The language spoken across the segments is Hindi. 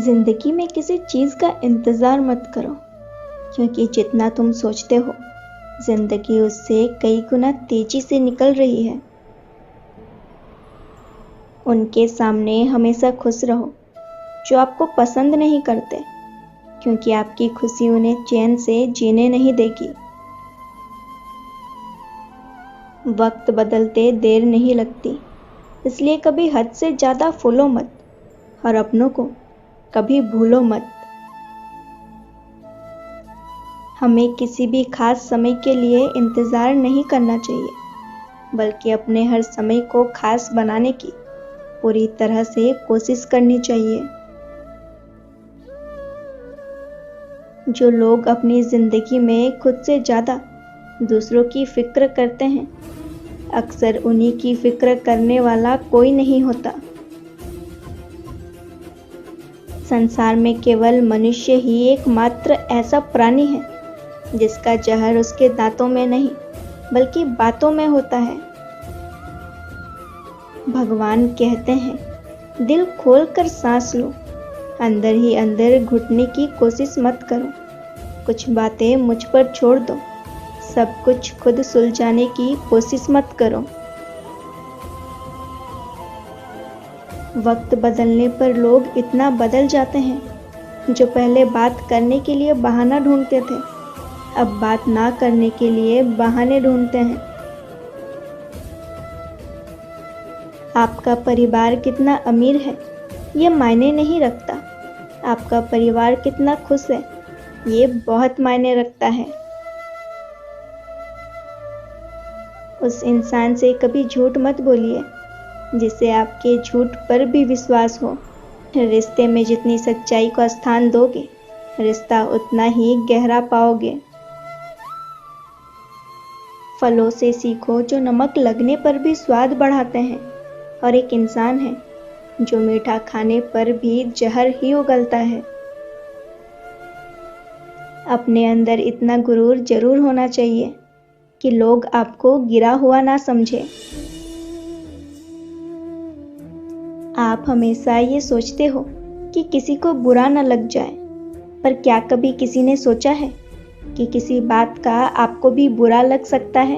जिंदगी में किसी चीज़ का इंतज़ार मत करो, क्योंकि जितना तुम सोचते हो जिंदगी उससे कई गुना तेजी से निकल रही है। उनके सामने हमेशा खुश रहो जो आपको पसंद नहीं करते, क्योंकि आपकी खुशी उन्हें चैन से जीने नहीं देगी। वक्त बदलते देर नहीं लगती, इसलिए कभी हद से ज़्यादा फूलो मत और अपनों को कभी भूलो मत। हमें किसी भी खास समय के लिए इंतज़ार नहीं करना चाहिए, बल्कि अपने हर समय को खास बनाने की पूरी तरह से कोशिश करनी चाहिए। जो लोग अपनी ज़िंदगी में खुद से ज़्यादा दूसरों की फिक्र करते हैं, अक्सर उन्हीं की फिक्र करने वाला कोई नहीं होता। संसार में केवल मनुष्य ही एकमात्र ऐसा प्राणी है जिसका जहर उसके दांतों में नहीं बल्कि बातों में होता है। भगवान कहते हैं, दिल खोल कर सांस लो, अंदर ही अंदर घुटने की कोशिश मत करो। कुछ बातें मुझ पर छोड़ दो, सब कुछ खुद सुलझाने की कोशिश मत करो। वक्त बदलने पर लोग इतना बदल जाते हैं, जो पहले बात करने के लिए बहाना ढूंढते थे, अब बात ना करने के लिए बहाने ढूंढते हैं। आपका परिवार कितना अमीर है, ये मायने नहीं रखता। आपका परिवार कितना खुश है, ये बहुत मायने रखता है। उस इंसान से कभी झूठ मत बोलिए जिससे आपके झूठ पर भी विश्वास हो। रिश्ते में जितनी सच्चाई को स्थान दोगे, रिश्ता उतना ही गहरा पाओगे। फलों से सीखो जो नमक लगने पर भी स्वाद बढ़ाते हैं, और एक इंसान है जो मीठा खाने पर भी जहर ही उगलता है। अपने अंदर इतना गुरूर जरूर होना चाहिए कि लोग आपको गिरा हुआ ना समझे। आप हमेशा ये सोचते हो कि किसी को बुरा न लग जाए, पर क्या कभी किसी ने सोचा है कि किसी बात का आपको भी बुरा लग सकता है?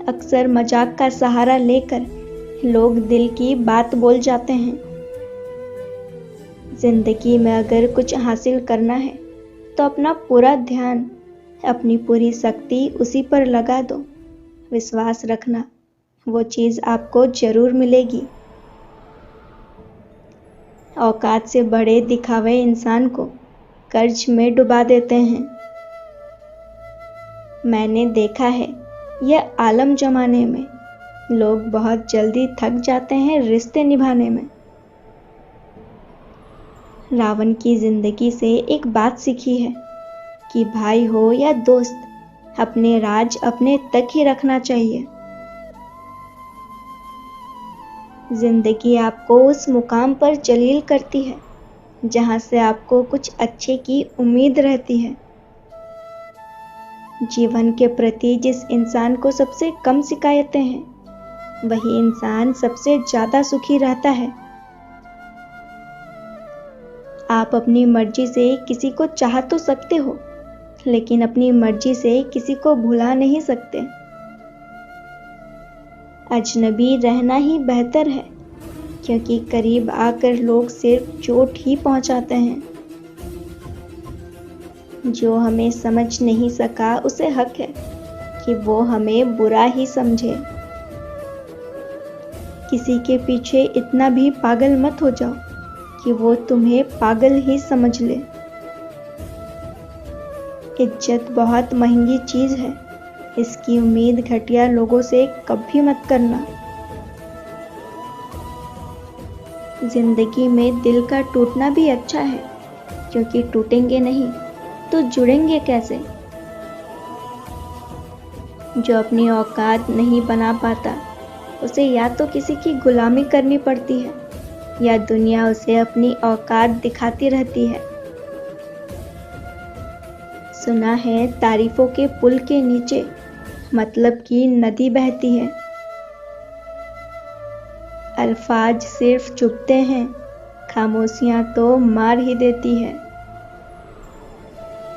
अक्सर मजाक का सहारा लेकर लोग दिल की बात बोल जाते हैं। जिंदगी में अगर कुछ हासिल करना है तो अपना पूरा ध्यान, अपनी पूरी शक्ति उसी पर लगा दो। विश्वास रखना, वो चीज़ आपको जरूर मिलेगी। औकात से बड़े दिखावे इंसान को कर्ज में डुबा देते हैं। मैंने देखा है, यह आलम जमाने में लोग बहुत जल्दी थक जाते हैं रिश्ते निभाने में। रावण की जिंदगी से एक बात सीखी है कि भाई हो या दोस्त, अपने राज अपने तक ही रखना चाहिए। जिंदगी आपको उस मुकाम पर जलील करती है जहां से आपको कुछ अच्छे की उम्मीद रहती है। जीवन के प्रति जिस इंसान को सबसे कम शिकायतें हैं, वही इंसान सबसे ज्यादा सुखी रहता है। आप अपनी मर्जी से किसी को चाह तो सकते हो, लेकिन अपनी मर्जी से किसी को भुला नहीं सकते। अजनबी रहना ही बेहतर है, क्योंकि करीब आकर लोग सिर्फ चोट ही पहुंचाते हैं। जो हमें समझ नहीं सका, उसे हक है कि वो हमें बुरा ही समझे। किसी के पीछे इतना भी पागल मत हो जाओ कि वो तुम्हें पागल ही समझ ले। इज्जत बहुत महंगी चीज है, इसकी उम्मीद घटिया लोगों से कभी मत करना। जिंदगी में दिल का टूटना भी अच्छा है, क्योंकि टूटेंगे नहीं तो जुड़ेंगे कैसे। जो अपनी औकात नहीं बना पाता, उसे या तो किसी की गुलामी करनी पड़ती है, या दुनिया उसे अपनी औकात दिखाती रहती है। सुना है तारीफों के पुल के नीचे मतलब की नदी बहती है। अल्फाज सिर्फ चुभते हैं, खामोशियां तो मार ही देती है।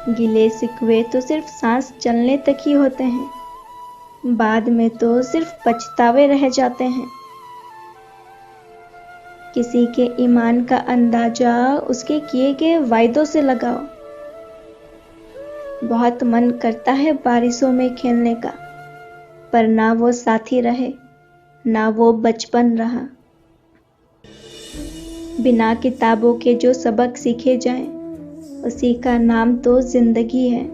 गिले शिकवे तो सिर्फ सांस चलने तक ही होते हैं, बाद में तो सिर्फ पछतावे रह जाते हैं। किसी के ईमान का अंदाजा उसके किए गए वायदों से लगाओ। बहुत मन करता है बारिशों में खेलने का, पर ना वो साथी रहे, ना वो बचपन रहा। बिना किताबों के जो सबक सीखे जाएं, उसी का नाम तो जिंदगी है।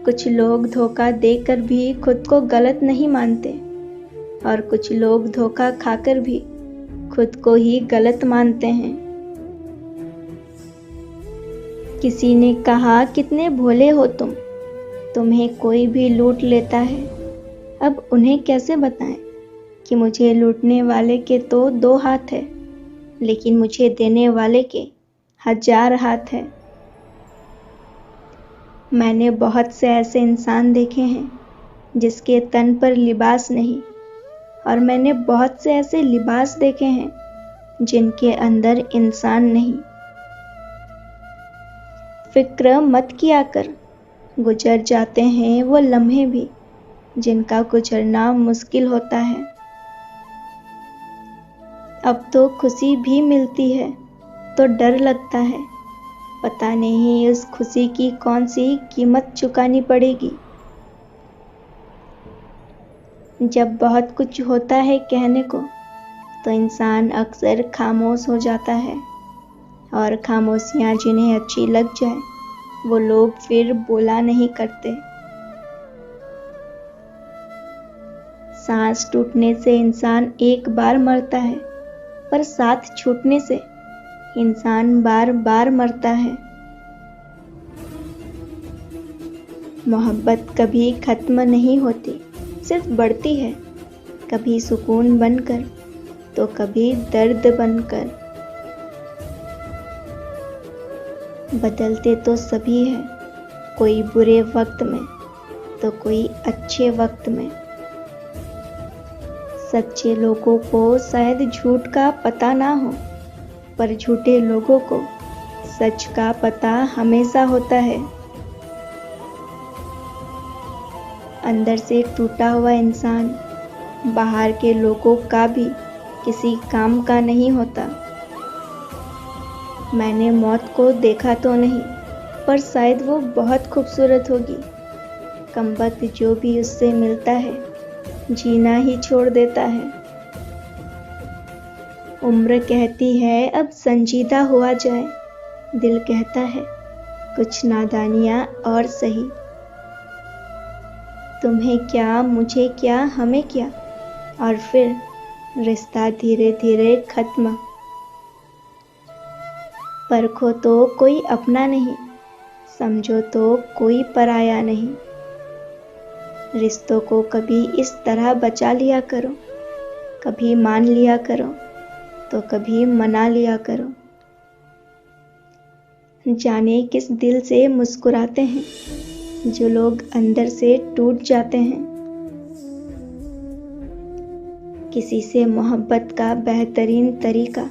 कुछ लोग धोखा देकर भी खुद को गलत नहीं मानते, और कुछ लोग धोखा खाकर भी खुद को ही गलत मानते हैं। किसी ने कहा, कितने भोले हो तुम, तुम्हें कोई भी लूट लेता है। अब उन्हें कैसे बताएं कि मुझे लूटने वाले के तो 2 हाथ है, लेकिन मुझे देने वाले के 1000 हाथ है। मैंने बहुत से ऐसे इंसान देखे हैं जिसके तन पर लिबास नहीं, और मैंने बहुत से ऐसे लिबास देखे हैं जिनके अंदर इंसान नहीं। फिक्र मत किया कर, गुजर जाते हैं वो लम्हे भी जिनका गुजरना मुश्किल होता है। अब तो खुशी भी मिलती है तो डर लगता है, पता नहीं उस खुशी की कौन सी कीमत चुकानी पड़ेगी। जब बहुत कुछ होता है कहने को, तो इंसान अक्सर खामोश हो जाता है, और खामोशियां जिन्हें अच्छी लग जाए वो लोग फिर बोला नहीं करते। सांस टूटने से इंसान एक बार मरता है, पर साथ छूटने से इंसान बार बार मरता है। मोहब्बत कभी खत्म नहीं होती, सिर्फ बढ़ती है, कभी सुकून बनकर तो कभी दर्द बनकर। बदलते तो सभी हैं, कोई बुरे वक्त में तो कोई अच्छे वक्त में। सच्चे लोगों को शायद झूठ का पता ना हो, पर झूठे लोगों को सच का पता हमेशा होता है। अंदर से टूटा हुआ इंसान बाहर के लोगों का भी किसी काम का नहीं होता। मैंने मौत को देखा तो नहीं, पर शायद वो बहुत खूबसूरत होगी। कमबख्त जो भी उससे मिलता है, जीना ही छोड़ देता है। उम्र कहती है अब संजीदा हुआ जाए, दिल कहता है कुछ नादानियां और सही। तुम्हें क्या, मुझे क्या, हमें क्या, और फिर रिश्ता धीरे धीरे खत्म। परखो तो कोई अपना नहीं, समझो तो कोई पराया नहीं। रिश्तों को कभी इस तरह बचा लिया करो, कभी मान लिया करो तो कभी मना लिया करो। जाने किस दिल से मुस्कुराते हैं जो लोग अंदर से टूट जाते हैं। किसी से मोहब्बत का बेहतरीन तरीका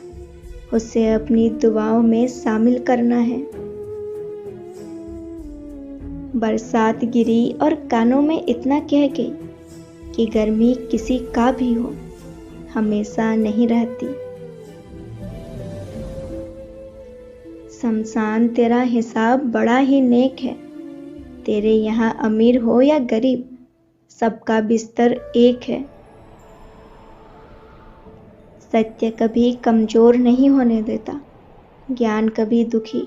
उसे अपनी दुआओं में शामिल करना है। बरसात गिरी और कानों में इतना कह गई कि गर्मी किसी का भी हो, हमेशा नहीं रहती। शमशान तेरा हिसाब बड़ा ही नेक है, तेरे यहाँ अमीर हो या गरीब, सबका बिस्तर एक है। सत्य कभी कमजोर नहीं होने देता, ज्ञान कभी दुखी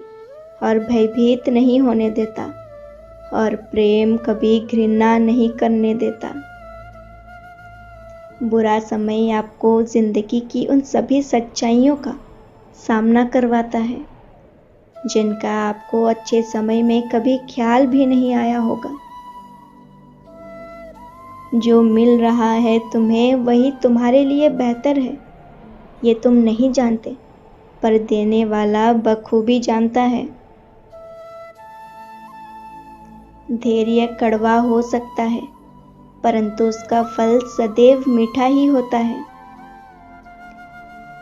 और भयभीत नहीं होने देता, और प्रेम कभी घृणा नहीं करने देता। बुरा समय आपको जिंदगी की उन सभी सच्चाइयों का सामना करवाता है जिनका आपको अच्छे समय में कभी ख्याल भी नहीं आया होगा। जो मिल रहा है तुम्हें वही तुम्हारे लिए बेहतर है, ये तुम नहीं जानते, पर देने वाला बखूबी जानता है। धैर्य कड़वा हो सकता है, परंतु उसका फल सदैव मीठा ही होता है।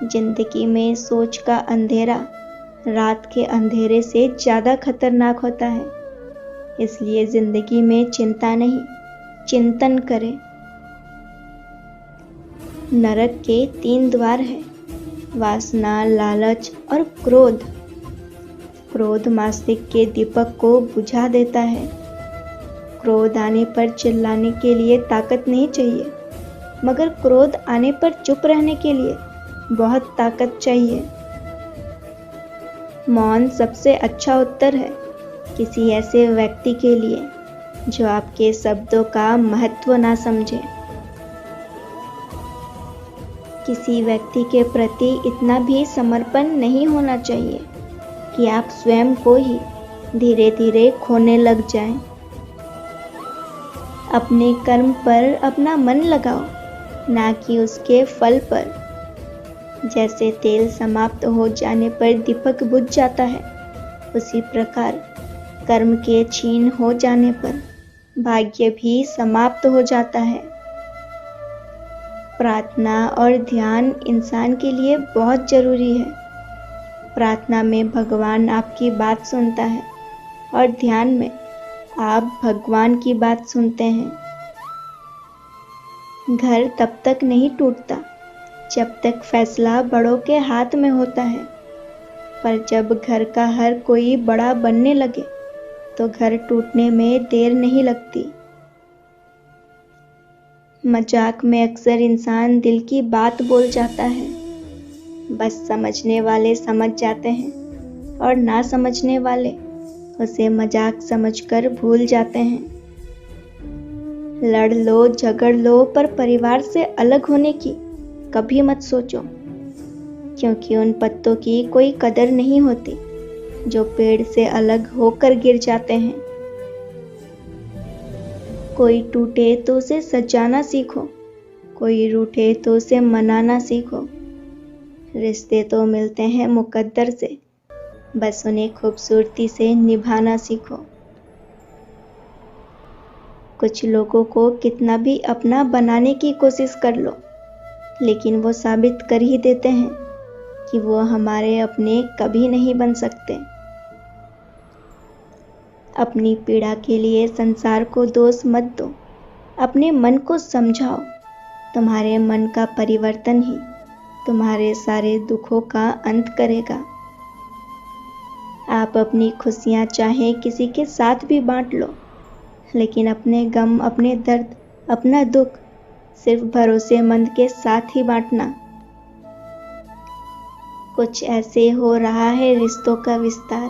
जिंदगी में सोच का अंधेरा रात के अंधेरे से ज़्यादा खतरनाक होता है। इसलिए जिंदगी में चिंता नहीं, चिंतन करें। नरक के 3 द्वार हैं, वासना, लालच और क्रोध। क्रोध मस्तिष्क के दीपक को बुझा देता है। क्रोध आने पर चिल्लाने के लिए ताकत नहीं चाहिए, मगर क्रोध आने पर चुप रहने के लिए बहुत ताकत चाहिए। मौन सबसे अच्छा उत्तर है किसी ऐसे व्यक्ति के लिए जो आपके शब्दों का महत्व ना समझे। किसी व्यक्ति के प्रति इतना भी समर्पण नहीं होना चाहिए कि आप स्वयं को ही धीरे धीरे खोने लग जाएं। अपने कर्म पर अपना मन लगाओ, ना कि उसके फल पर। जैसे तेल समाप्त हो जाने पर दीपक बुझ जाता है, उसी प्रकार कर्म के क्षीण हो जाने पर भाग्य भी समाप्त हो जाता है। प्रार्थना और ध्यान इंसान के लिए बहुत जरूरी है। प्रार्थना में भगवान आपकी बात सुनता है और ध्यान में आप भगवान की बात सुनते हैं। घर तब तक नहीं टूटता जब तक फैसला बड़ों के हाथ में होता है, पर जब घर का हर कोई बड़ा बनने लगे तो घर टूटने में देर नहीं लगती। मजाक में अक्सर इंसान दिल की बात बोल जाता है। बस समझने वाले समझ जाते हैं और ना समझने वाले उसे मजाक समझकर भूल जाते हैं। लड़ लो, झगड़ लो, पर परिवार से अलग होने की कभी मत सोचो, क्योंकि उन पत्तों की कोई कदर नहीं होती जो पेड़ से अलग होकर गिर जाते हैं। कोई टूटे तो उसे सजाना सीखो, कोई रूठे तो उसे मनाना सीखो। रिश्ते तो मिलते हैं मुकद्दर से, बस उन्हें खूबसूरती से निभाना सीखो। कुछ लोगों को कितना भी अपना बनाने की कोशिश कर लो, लेकिन वो साबित कर ही देते हैं कि वो हमारे अपने कभी नहीं बन सकते। अपनी पीड़ा के लिए संसार को दोष मत दो, अपने मन को समझाओ। तुम्हारे मन का परिवर्तन ही तुम्हारे सारे दुखों का अंत करेगा। आप अपनी खुशियाँ चाहे किसी के साथ भी बांट लो, लेकिन अपने गम, अपने दर्द, अपना दुख सिर्फ भरोसेमंद के साथ ही बांटना। कुछ ऐसे हो रहा है रिश्तों का विस्तार,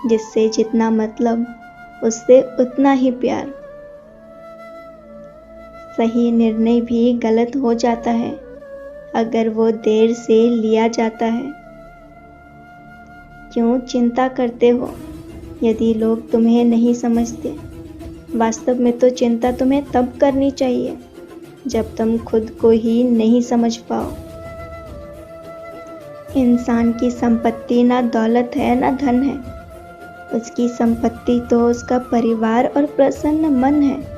जिससे जितना मतलब उससे उतना ही प्यार। सही निर्णय भी गलत हो जाता है अगर वो देर से लिया जाता है। क्यों चिंता करते हो यदि लोग तुम्हें नहीं समझते? वास्तव में तो चिंता तुम्हें तब करनी चाहिए जब तुम खुद को ही नहीं समझ पाओ। इंसान की संपत्ति ना दौलत है ना धन है, उसकी संपत्ति तो उसका परिवार और प्रसन्न मन है।